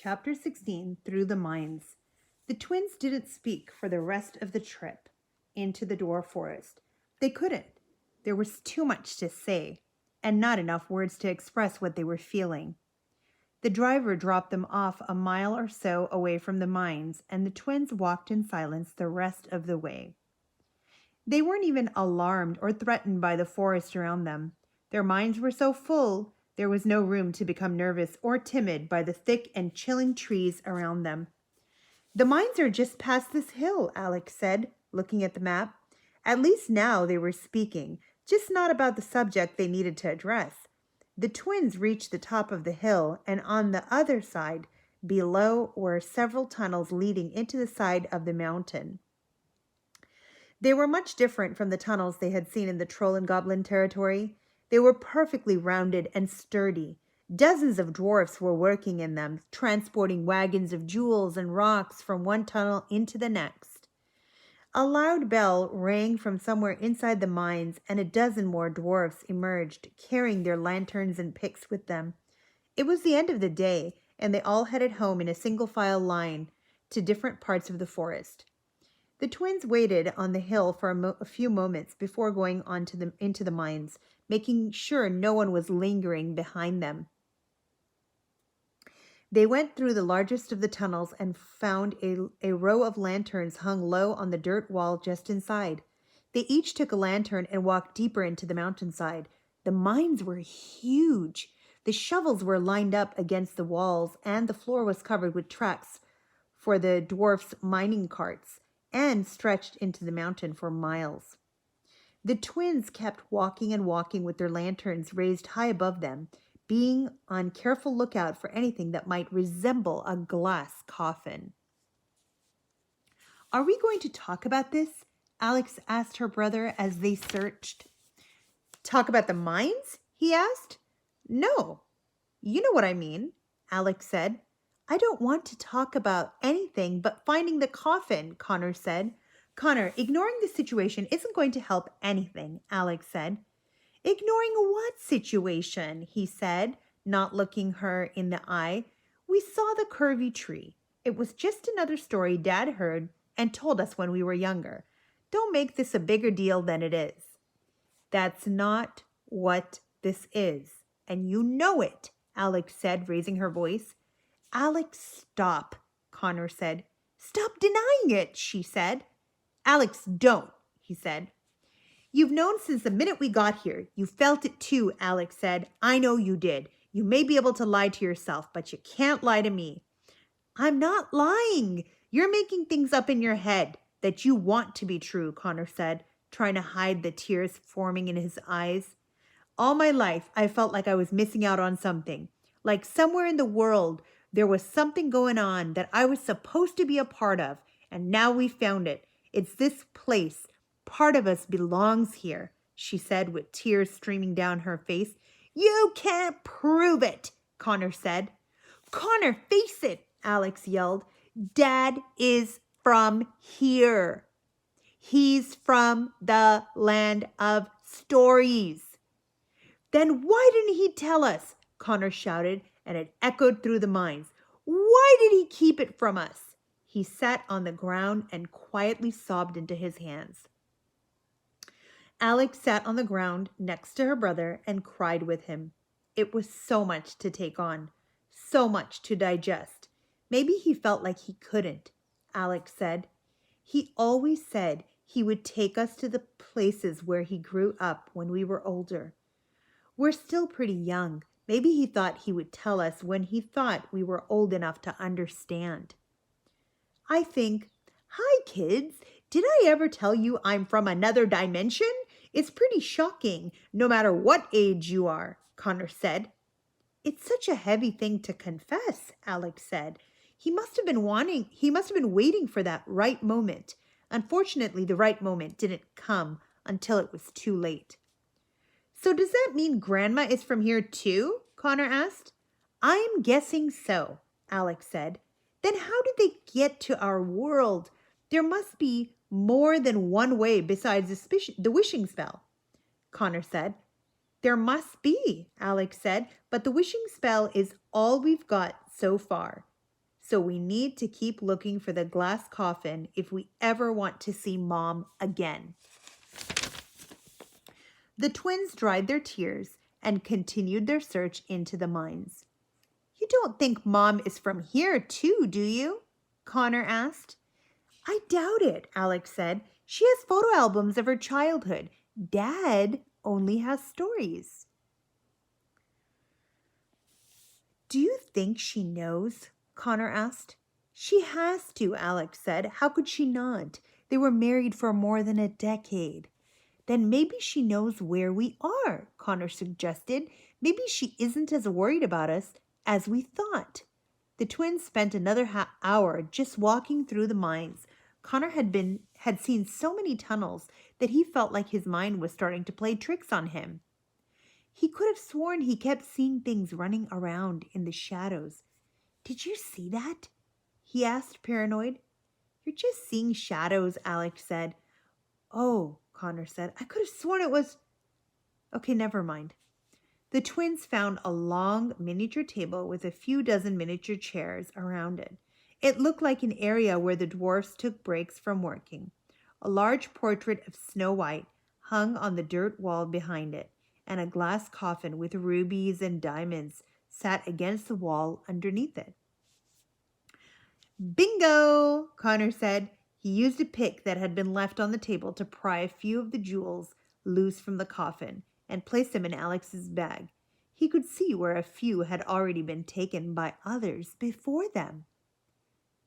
Chapter 16, Through the Mines. The twins didn't speak for the rest of the trip into the dwarf forest. They couldn't. There was too much to say, and not enough words to express what they were feeling. The driver dropped them off a mile or so away from the mines, and the twins walked in silence the rest of the way. They weren't even alarmed or threatened by the forest around them. Their minds were so full, there was no room to become nervous or timid by the thick and chilling trees around them. "The mines are just past this hill," Alex said, looking at the map. At least now they were speaking, just not about the subject they needed to address. The twins reached the top of the hill, and on the other side, below, were several tunnels leading into the side of the mountain. They were much different from the tunnels they had seen in the Troll and Goblin territory. They were perfectly rounded and sturdy. Dozens of dwarfs were working in them, transporting wagons of jewels and rocks from one tunnel into the next. A loud bell rang from somewhere inside the mines, and a dozen more dwarfs emerged, carrying their lanterns and picks with them. It was the end of the day, and they all headed home in a single-file line to different parts of the forest. The twins waited on the hill for a few moments before going into the mines, making sure no one was lingering behind them. They went through the largest of the tunnels and found a row of lanterns hung low on the dirt wall just inside. They each took a lantern and walked deeper into the mountainside. The mines were huge. The shovels were lined up against the walls, and the floor was covered with tracks for the dwarfs' mining carts, and stretched into the mountain for miles. The twins kept walking and walking with their lanterns raised high above them, being on careful lookout for anything that might resemble a glass coffin. "Are we going to talk about this?" Alex asked her brother as they searched. "Talk about the mines?" he asked. "No. You know what I mean," Alex said. "I don't want to talk about anything but finding the coffin," Connor said. "Connor, ignoring the situation isn't going to help anything," Alex said. "Ignoring what situation?" he said, not looking her in the eye. "We saw the curvy tree. It was just another story Dad heard and told us when we were younger. Don't make this a bigger deal than it is." "That's not what this is, and you know it," Alex said, raising her voice. "Alex, stop," Connor said. "Stop denying it," she said. "Alex, don't," he said. "You've known since the minute we got here. You felt it too," Alex said. "I know you did. You may be able to lie to yourself, but you can't lie to me." "I'm not lying. You're making things up in your head that you want to be true," Connor said, trying to hide the tears forming in his eyes. "All my life, I felt like I was missing out on something. Like somewhere in the world, there was something going on that I was supposed to be a part of, and now we found it. It's this place. Part of us belongs here," she said with tears streaming down her face. "You can't prove it," Connor said. "Connor, face it," Alex yelled. "Dad is from here. He's from the land of stories." "Then why didn't he tell us?" Connor shouted, and it echoed through the mines. "Why did he keep it from us?" He sat on the ground and quietly sobbed into his hands. Alex sat on the ground next to her brother and cried with him. It was so much to take on, so much to digest. Maybe he felt like he couldn't, Alex said. "He always said he would take us to the places where he grew up when we were older. We're still pretty young. Maybe he thought he would tell us when he thought we were old enough to understand." I think, "Hi, kids. Did I ever tell you I'm from another dimension? It's pretty shocking, no matter what age you are," Connor said. "It's such a heavy thing to confess," Alex said. He must have been waiting for that right moment. Unfortunately, the right moment didn't come until it was too late. "So does that mean Grandma is from here too?" Connor asked. "I'm guessing so," Alex said. "Then how did they get to our world? There must be more than one way besides the wishing spell," Connor said. "There must be," Alex said, "but the wishing spell is all we've got so far. So we need to keep looking for the glass coffin if we ever want to see Mom again. The twins dried their tears and continued their search into the mines. You don't think Mom is from here too, do you? Connor asked. I doubt it, Alex said. She has photo albums of her childhood. Dad only has stories. Do you think she knows? Connor asked. She has to, Alex said. How could she not? They were married for more than a decade. Then maybe she knows where we are, Connor suggested. Maybe she isn't as worried about us as we thought. The twins spent another hour just walking through the mines. Connor had seen so many tunnels that he felt like his mind was starting to play tricks on him. He could have sworn he kept seeing things running around in the shadows. Did you see that? He asked, paranoid. You're just seeing shadows, Alex said. Oh, Connor said. I could have sworn it was... Okay, never mind. The twins found a long miniature table with a few dozen miniature chairs around it. It looked like an area where the dwarfs took breaks from working. A large portrait of Snow White hung on the dirt wall behind it, and a glass coffin with rubies and diamonds sat against the wall underneath it. Bingo, Connor said. He used a pick that had been left on the table to pry a few of the jewels loose from the coffin and place them in Alex's bag. He could see where a few had already been taken by others before them.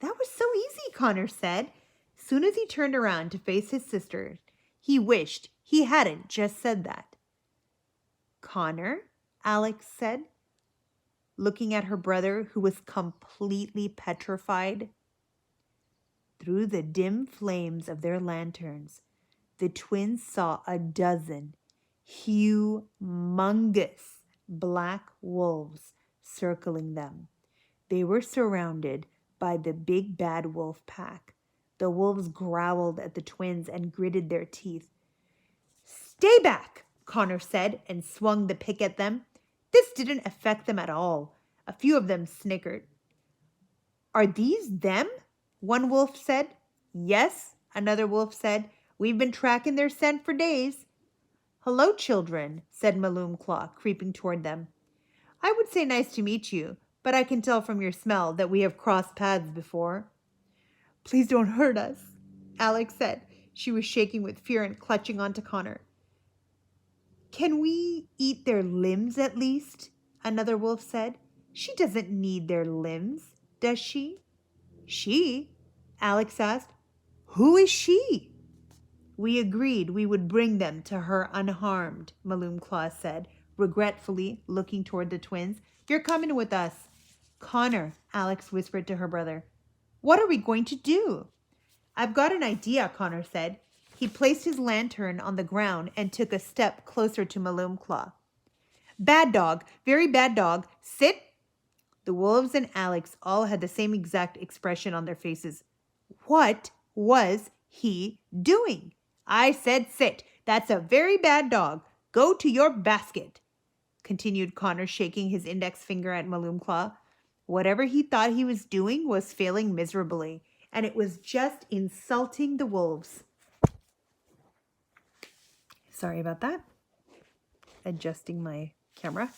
That was so easy, Connor said. Soon as he turned around to face his sister, he wished he hadn't just said that. Connor, Alex said, looking at her brother, who was completely petrified. Through the dim flames of their lanterns, the twins saw a dozen humongous black wolves circling them. They were surrounded by the big bad wolf pack. The wolves growled at the twins and gritted their teeth. Stay back, Connor said, and swung the pick at them. This didn't affect them at all. A few of them snickered. Are these them? One wolf said. Yes, another wolf said. We've been tracking their scent for days. Hello, children, said Maloom Claw, creeping toward them. I would say nice to meet you, but I can tell from your smell that we have crossed paths before. Please don't hurt us, Alex said. She was shaking with fear and clutching onto Connor. Can we eat their limbs at least? Another wolf said. She doesn't need their limbs, does she? She? Alex asked. Who is she? We agreed we would bring them to her unharmed, Maloom Claw said, regretfully looking toward the twins. You're coming with us. Connor, Alex whispered to her brother. What are we going to do? I've got an idea, Connor said. He placed his lantern on the ground and took a step closer to Maloom Claw. Bad dog, very bad dog, sit. The wolves and Alex all had the same exact expression on their faces. What was he doing? I said sit. That's a very bad dog. Go to your basket, continued Connor, shaking his index finger at Maloom Claw. Whatever he thought he was doing was failing miserably, and it was just insulting the wolves. Sorry about that. Adjusting my camera.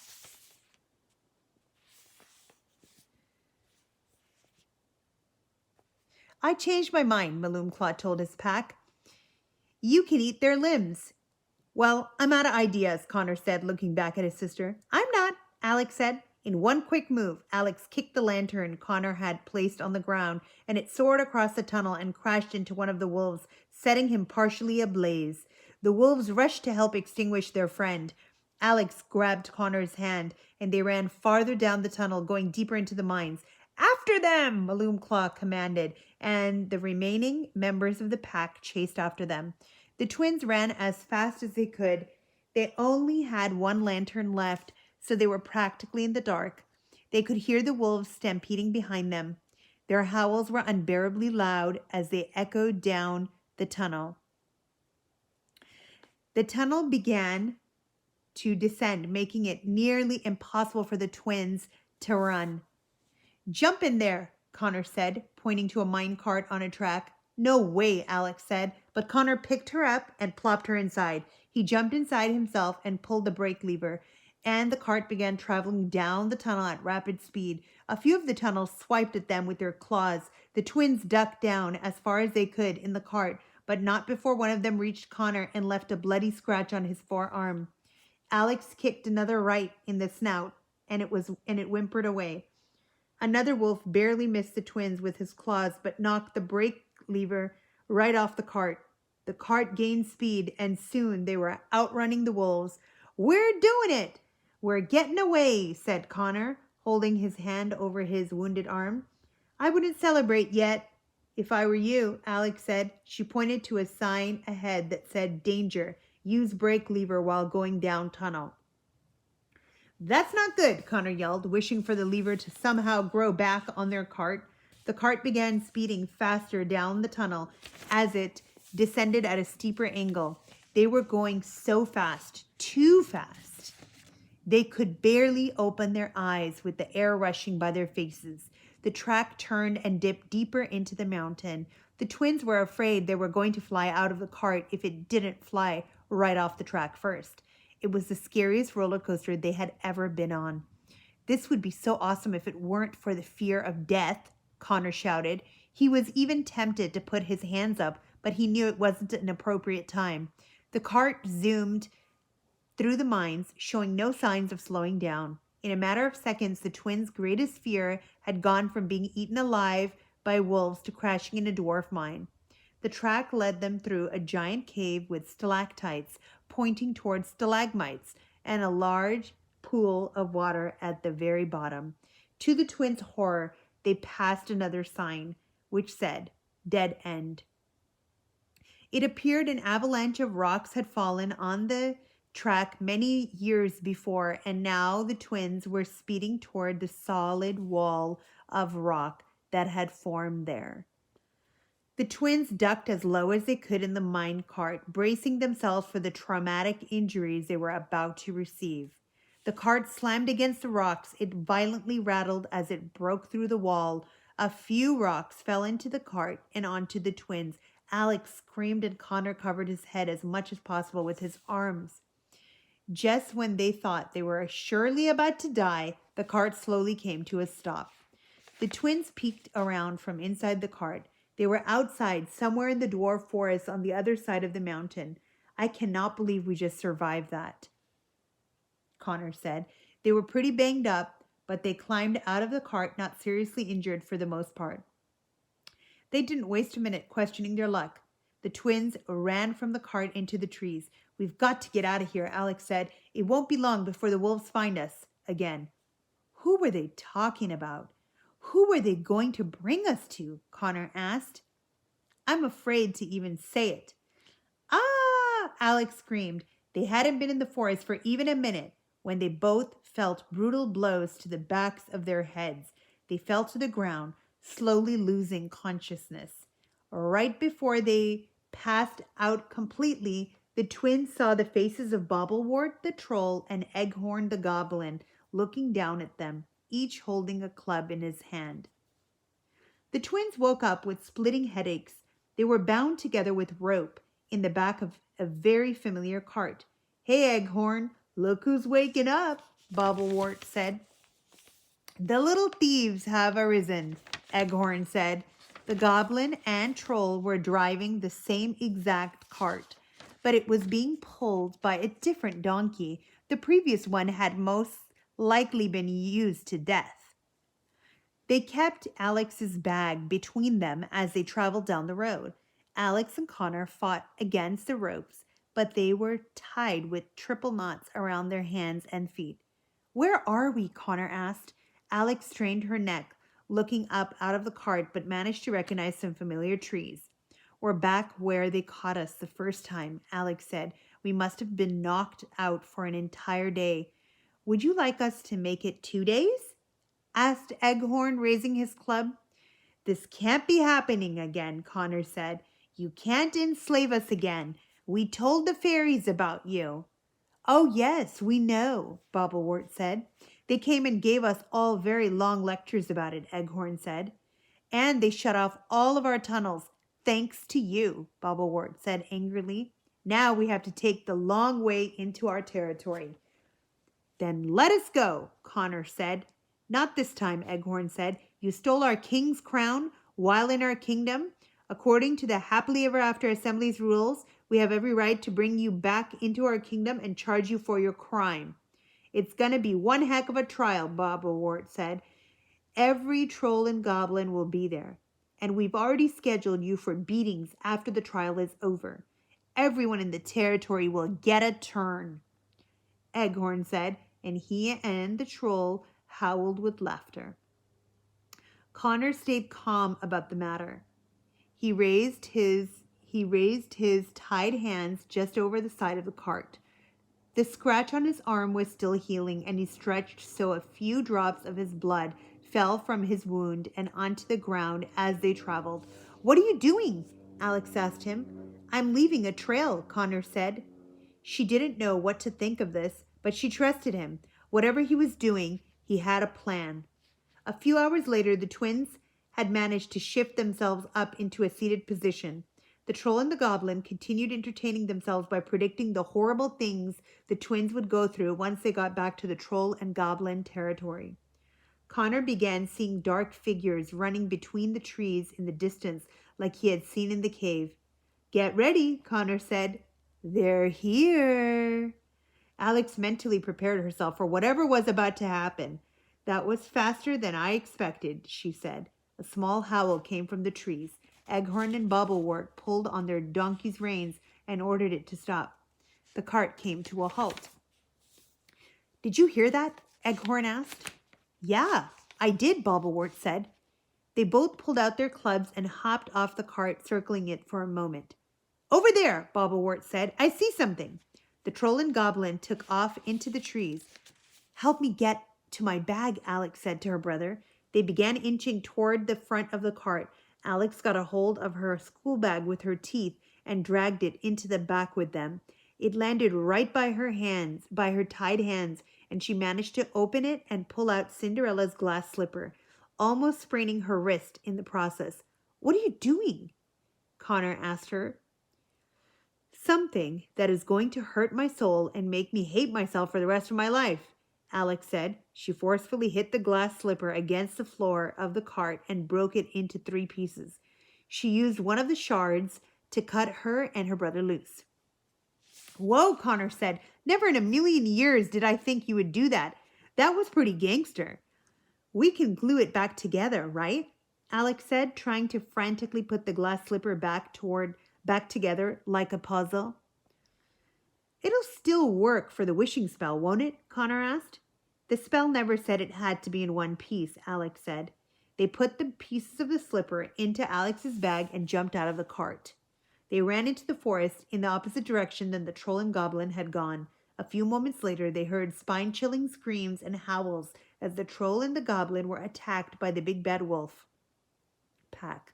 I changed my mind, Maloom Claw told his pack. You can eat their limbs. Well, I'm out of ideas, Connor said, looking back at his sister. I'm not, Alex said. In one quick move, Alex kicked the lantern Connor had placed on the ground, and it soared across the tunnel and crashed into one of the wolves, setting him partially ablaze. The wolves rushed to help extinguish their friend. Alex grabbed Connor's hand, and they ran farther down the tunnel, going deeper into the mines. After them, Maloom Claw commanded, and the remaining members of the pack chased after them. The twins ran as fast as they could. They only had one lantern left, so they were practically in the dark. They could hear the wolves stampeding behind them. Their howls were unbearably loud as they echoed down the tunnel. The tunnel began to descend, making it nearly impossible for the twins to run. Jump in there, Connor said, pointing to a mine cart on a track. No way, Alex said, but Connor picked her up and plopped her inside. He jumped inside himself and pulled the brake lever, and the cart began traveling down the tunnel at rapid speed. A few of the tunnels swiped at them with their claws. The twins ducked down as far as they could in the cart, but not before one of them reached Connor and left a bloody scratch on his forearm. Alex kicked another right in the snout, and it whimpered away. Another wolf barely missed the twins with his claws, but knocked the brake lever right off the cart. The cart gained speed, and soon they were outrunning the wolves. We're doing it! We're getting away, said Connor, holding his hand over his wounded arm. I wouldn't celebrate yet. If I were you, Alex said. She pointed to a sign ahead that said, Danger, use brake lever while going down tunnel. That's not good, Connor yelled, wishing for the lever to somehow grow back on their cart. The cart began speeding faster down the tunnel as it descended at a steeper angle. They were going so fast, too fast. They could barely open their eyes with the air rushing by their faces. The track turned and dipped deeper into the mountain. The twins were afraid they were going to fly out of the cart if it didn't fly right off the track first. It was the scariest roller coaster they had ever been on. This would be so awesome if it weren't for the fear of death, Connor shouted. He was even tempted to put his hands up, but he knew it wasn't an appropriate time. The cart zoomed through the mines, showing no signs of slowing down. In a matter of seconds, the twins' greatest fear had gone from being eaten alive by wolves to crashing in a dwarf mine. The track led them through a giant cave with stalactites pointing towards stalagmites and a large pool of water at the very bottom. To the twins' horror, they passed another sign, which said, Dead End. It appeared an avalanche of rocks had fallen on the track many years before, and now the twins were speeding toward the solid wall of rock that had formed there. The twins ducked as low as they could in the mine cart, bracing themselves for the traumatic injuries they were about to receive. The cart slammed against the rocks. It violently rattled as it broke through the wall. A few rocks fell into the cart and onto the twins. Alex screamed and Connor covered his head as much as possible with his arms. Just when they thought they were surely about to die, the cart slowly came to a stop. The twins peeked around from inside the cart. They were outside, somewhere in the dwarf forest on the other side of the mountain. I cannot believe we just survived that, Connor said. They were pretty banged up, but they climbed out of the cart, not seriously injured for the most part. They didn't waste a minute questioning their luck. The twins ran from the cart into the trees. We've got to get out of here, Alex said. It won't be long before the wolves find us again. Who were they talking about? Who were they going to bring us to? Connor asked. I'm afraid to even say it. Ah! Alex screamed. They hadn't been in the forest for even a minute when they both felt brutal blows to the backs of their heads. They fell to the ground, slowly losing consciousness. Right before they passed out completely, the twins saw the faces of Bobblewort the troll and Eghorn the goblin looking down at them, each holding a club in his hand. The twins woke up with splitting headaches. They were bound together with rope in the back of a very familiar cart. Hey, Eghorn, look who's waking up, Bobblewort said. The little thieves have arisen, Eghorn said. The goblin and troll were driving the same exact cart, but it was being pulled by a different donkey. The previous one had most likely been used to death. They kept Alex's bag between them as they traveled down the road. Alex and Connor fought against the ropes, but they were tied with triple knots around their hands and feet. Where are we? Connor asked. Alex strained her neck, looking up out of the cart, but managed to recognize some familiar trees. We're back where they caught us the first time, Alex said. We must have been knocked out for an entire day. Would you like us to make it 2 days? Asked Eghorn, raising his club. This can't be happening again, Connor said. You can't enslave us again. We told the fairies about you. Oh, yes, we know, Bobblewort said. They came and gave us all very long lectures about it, Eghorn said. And they shut off all of our tunnels. Thanks to you, Bobblewort said angrily. Now we have to take the long way into our territory. Then let us go, Connor said. Not this time, Eghorn said. You stole our king's crown while in our kingdom. According to the Happily Ever After Assembly's rules, we have every right to bring you back into our kingdom and charge you for your crime. It's going to be one heck of a trial, Bobblewort said. Every troll and goblin will be there, and we've already scheduled you for beatings after the trial is over. Everyone in the territory will get a turn, Eghorn said, and he and the troll howled with laughter. Connor stayed calm about the matter. He raised his tied hands just over the side of the cart. The scratch on his arm was still healing, and he stretched so a few drops of his blood fell from his wound and onto the ground as they traveled. What are you doing? Alex asked him. I'm leaving a trail, Connor said. She didn't know what to think of this, but she trusted him. Whatever he was doing, he had a plan. A few hours later, the twins had managed to shift themselves up into a seated position. The troll and the goblin continued entertaining themselves by predicting the horrible things the twins would go through once they got back to the troll and goblin territory. Connor began seeing dark figures running between the trees in the distance like he had seen in the cave. Get ready, Connor said. They're here. Alex mentally prepared herself for whatever was about to happen. That was faster than I expected, she said. A small howl came from the trees. Eghorn and Bobblewort pulled on their donkey's reins and ordered it to stop. The cart came to a halt. Did you hear that? Eghorn asked. Yeah, I did, Bobblewort said. They both pulled out their clubs and hopped off the cart, circling it for a moment. Over there, Bobblewort said. I see something. The troll and goblin took off into the trees. Help me get to my bag, Alex said to her brother. They began inching toward the front of the cart. Alex got a hold of her school bag with her teeth and dragged it into the back with them. It landed right by her tied hands, and she managed to open it and pull out Cinderella's glass slipper, almost spraining her wrist in the process. What are you doing? Connor asked her. Something that is going to hurt my soul and make me hate myself for the rest of my life, Alex said. She forcefully hit the glass slipper against the floor of the cart and broke it into 3 pieces. She used one of the shards to cut her and her brother loose. Whoa, Connor said. Never in a million years did I think you would do that. That was pretty gangster. We can glue it back together, right? Alex said, trying to frantically put the glass slipper back together like a puzzle. It'll still work for the wishing spell, won't it? Connor asked. The spell never said it had to be in one piece, Alex said. They put the pieces of the slipper into Alex's bag and jumped out of the cart. They ran into the forest in the opposite direction than the troll and goblin had gone. A few moments later, they heard spine-chilling screams and howls as the troll and the goblin were attacked by the big bad wolf pack.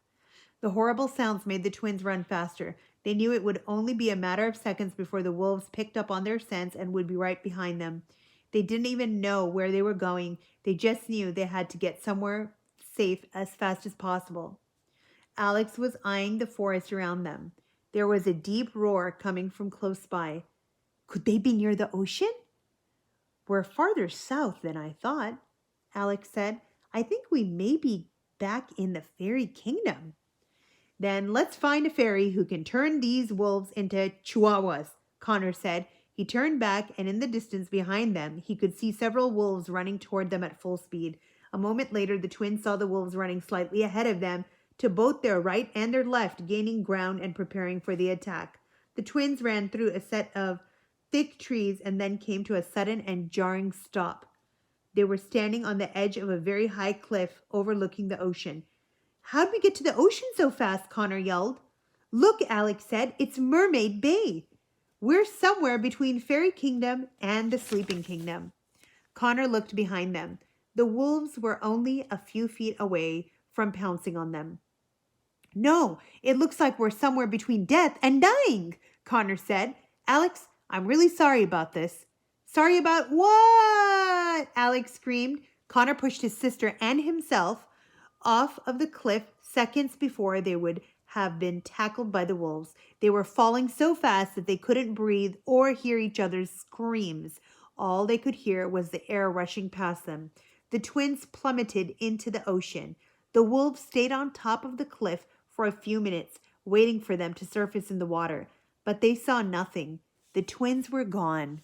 The horrible sounds made the twins run faster. They knew it would only be a matter of seconds before the wolves picked up on their scents and would be right behind them. They didn't even know where they were going. They just knew they had to get somewhere safe as fast as possible. Alex was eyeing the forest around them. There was a deep roar coming from close by. Could they be near the ocean? We're farther south than I thought, Alex said. I think we may be back in the fairy kingdom. Then let's find a fairy who can turn these wolves into chihuahuas, Connor said. He turned back, and in the distance behind them, he could see several wolves running toward them at full speed. A moment later, the twins saw the wolves running slightly ahead of them, to both their right and their left, gaining ground and preparing for the attack. The twins ran through a set of thick trees and then came to a sudden and jarring stop. They were standing on the edge of a very high cliff overlooking the ocean. How'd we get to the ocean so fast? Connor yelled. Look, Alex said, it's Mermaid Bay. We're somewhere between Fairy Kingdom and the Sleeping Kingdom. Connor looked behind them. The wolves were only a few feet away from pouncing on them. No, it looks like we're somewhere between death and dying, Connor said. Alex, I'm really sorry about this. Sorry about what? Alex screamed. Connor pushed his sister and himself off of the cliff seconds before they would have been tackled by the wolves. They were falling so fast that they couldn't breathe or hear each other's screams. All they could hear was the air rushing past them. The twins plummeted into the ocean. The wolves stayed on top of the cliff for a few minutes, waiting for them to surface in the water. But they saw nothing. The twins were gone.